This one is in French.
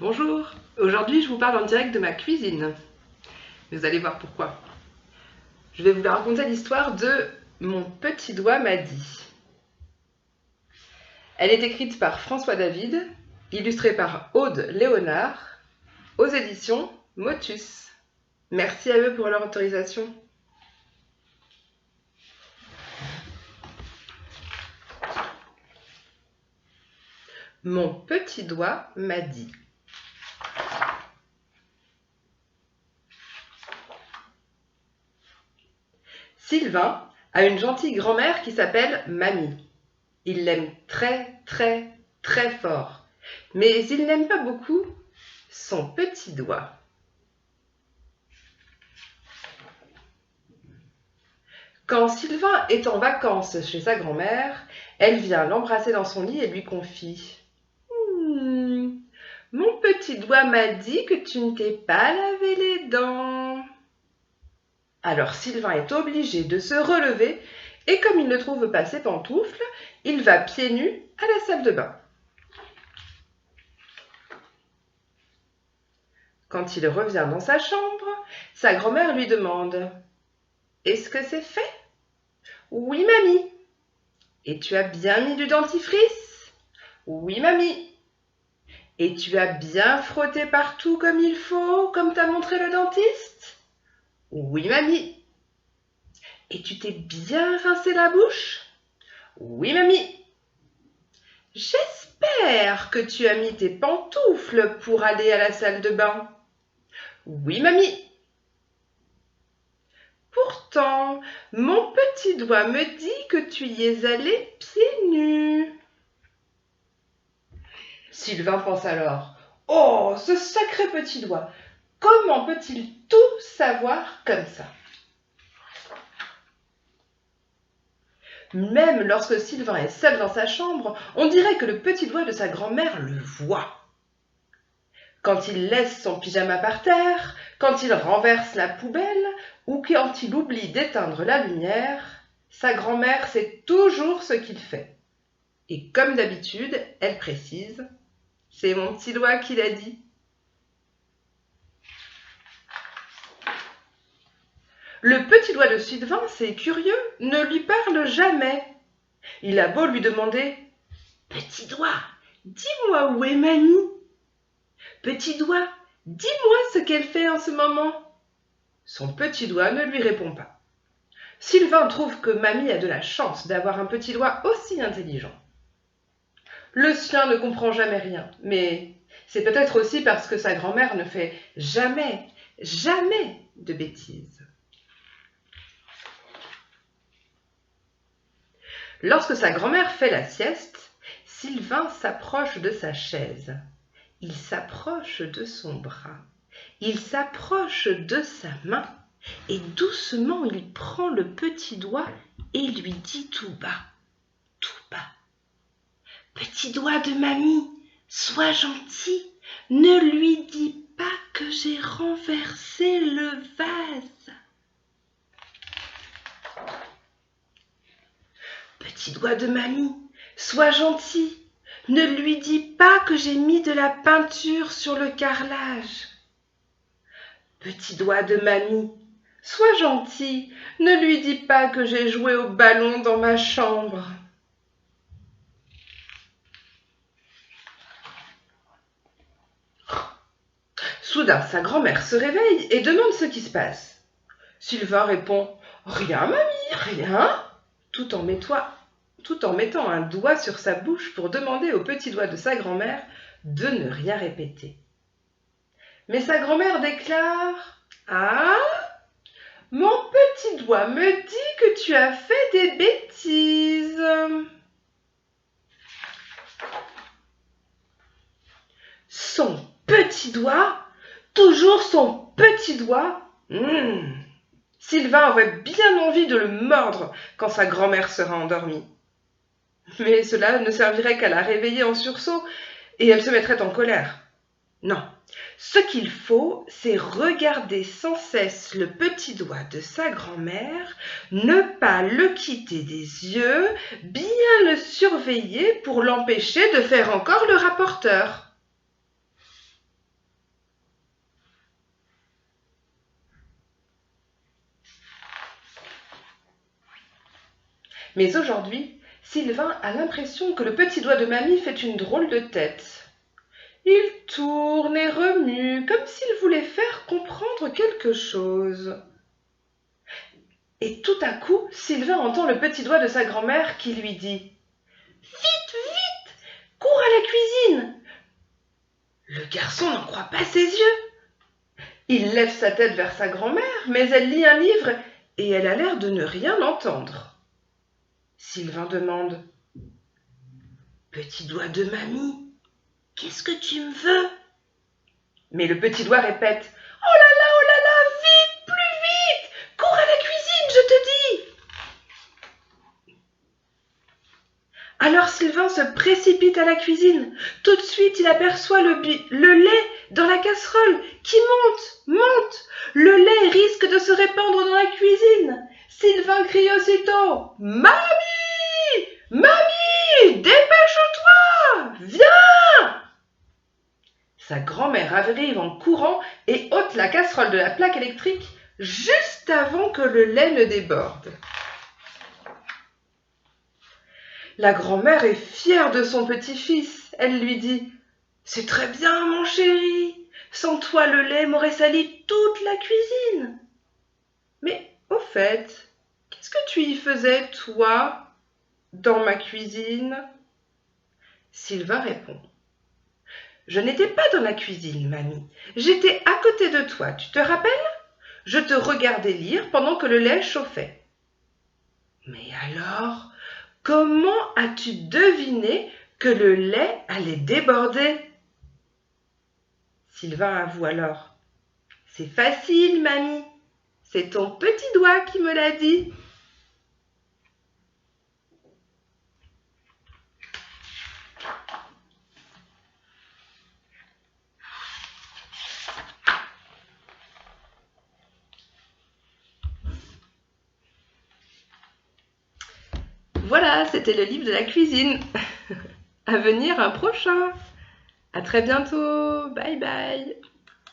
Bonjour, aujourd'hui je vous parle en direct de ma cuisine. Vous allez voir pourquoi. Je vais vous raconter l'histoire de Mon petit doigt m'a dit. Elle est écrite par François David, illustrée par Aude Léonard, aux éditions Motus. Merci à eux pour leur autorisation. Mon petit doigt m'a dit. Sylvain a une gentille grand-mère qui s'appelle Mamie. Il l'aime très très très fort, mais il n'aime pas beaucoup son petit doigt. Quand Sylvain est en vacances chez sa grand-mère, elle vient l'embrasser dans son lit et lui confie « Mon petit doigt m'a dit que tu ne t'es pas lavé les dents. » Alors Sylvain est obligé de se relever et comme il ne trouve pas ses pantoufles, il va pieds nus à la salle de bain. Quand il revient dans sa chambre, sa grand-mère lui demande « Est-ce que c'est fait ?»« Oui, mamie. »« Et tu as bien mis du dentifrice ?»« Oui, mamie. »« Et tu as bien frotté partout comme il faut, comme t'a montré le dentiste ?»« Oui, mamie. »« Et tu t'es bien rincé la bouche ?»« Oui, mamie. »« J'espère que tu as mis tes pantoufles pour aller à la salle de bain. »« Oui, mamie. »« Pourtant, mon petit doigt me dit que tu y es allé pieds nus. » Sylvain pense alors « Oh, ce sacré petit doigt, comment peut-il tout savoir comme ça ?» Même lorsque Sylvain est seul dans sa chambre, on dirait que le petit doigt de sa grand-mère le voit. Quand il laisse son pyjama par terre, quand il renverse la poubelle ou quand il oublie d'éteindre la lumière, sa grand-mère sait toujours ce qu'il fait. Et comme d'habitude, elle précise « C'est mon petit doigt qui l'a dit ». Le petit doigt de Sylvain, c'est curieux, ne lui parle jamais. Il a beau lui demander « Petit doigt, dis-moi où est mamie ? Petit doigt, dis-moi ce qu'elle fait en ce moment ?» Son petit doigt ne lui répond pas. Sylvain trouve que mamie a de la chance d'avoir un petit doigt aussi intelligent. Le sien ne comprend jamais rien, mais c'est peut-être aussi parce que sa grand-mère ne fait jamais de bêtises. Lorsque sa grand-mère fait la sieste, Sylvain s'approche de sa chaise. Il s'approche de son bras. Il s'approche de sa main et doucement il prend le petit doigt et lui dit tout bas. « Petit doigt de mamie, sois gentil, ne lui dis pas que j'ai renversé le vase. » Petit doigt de mamie, sois gentil, ne lui dis pas que j'ai mis de la peinture sur le carrelage. Petit doigt de mamie, sois gentil, ne lui dis pas que j'ai joué au ballon dans ma chambre. Soudain, sa grand-mère se réveille et demande ce qui se passe. Sylvain répond « Rien, mamie, rien !» tout en mettant un doigt sur sa bouche pour demander au petit doigt de sa grand-mère de ne rien répéter. Mais sa grand-mère déclare « Ah, mon petit doigt me dit que tu as fait des bêtises. » Son petit doigt, toujours son petit doigt. Sylvain aurait bien envie de le mordre quand sa grand-mère sera endormie. Mais cela ne servirait qu'à la réveiller en sursaut et elle se mettrait en colère. Non, ce qu'il faut, c'est regarder sans cesse le petit doigt de sa grand-mère, ne pas le quitter des yeux, bien le surveiller pour l'empêcher de faire encore le rapporteur. Mais aujourd'hui, Sylvain a l'impression que le petit doigt de mamie fait une drôle de tête. Il tourne et remue comme s'il voulait faire comprendre quelque chose. Et tout à coup, Sylvain entend le petit doigt de sa grand-mère qui lui dit « Vite, vite, cours à la cuisine !» Le garçon n'en croit pas ses yeux. Il lève sa tête vers sa grand-mère, mais elle lit un livre et elle a l'air de ne rien entendre. Sylvain demande « Petit doigt de mamie, qu'est-ce que tu me veux ?» Mais le petit doigt répète « oh là là, vite, plus vite, cours à la cuisine, je te dis !» Alors Sylvain se précipite à la cuisine. Tout de suite, il aperçoit le lait dans la casserole qui monte. Le lait risque de se répandre dans la cuisine. Sylvain crie aussitôt « Mamie! Mamie! Dépêche-toi! Viens !» Sa grand-mère arrive en courant et ôte la casserole de la plaque électrique juste avant que le lait ne déborde. La grand-mère est fière de son petit-fils. Elle lui dit « C'est très bien, mon chéri. Sans toi, le lait m'aurait sali toute la cuisine. Mais au fait, qu'est-ce que tu y faisais, toi, dans ma cuisine ?» Sylvain répond « Je n'étais pas dans la cuisine, mamie. J'étais à côté de toi, tu te rappelles? Je te regardais lire pendant que le lait chauffait. » Mais alors, comment as-tu deviné que le lait allait déborder? Sylvain avoue alors. C'est facile, mamie. C'est ton petit doigt qui me l'a dit. Voilà, c'était le livre de la cuisine. À venir un prochain. À très bientôt. Bye bye.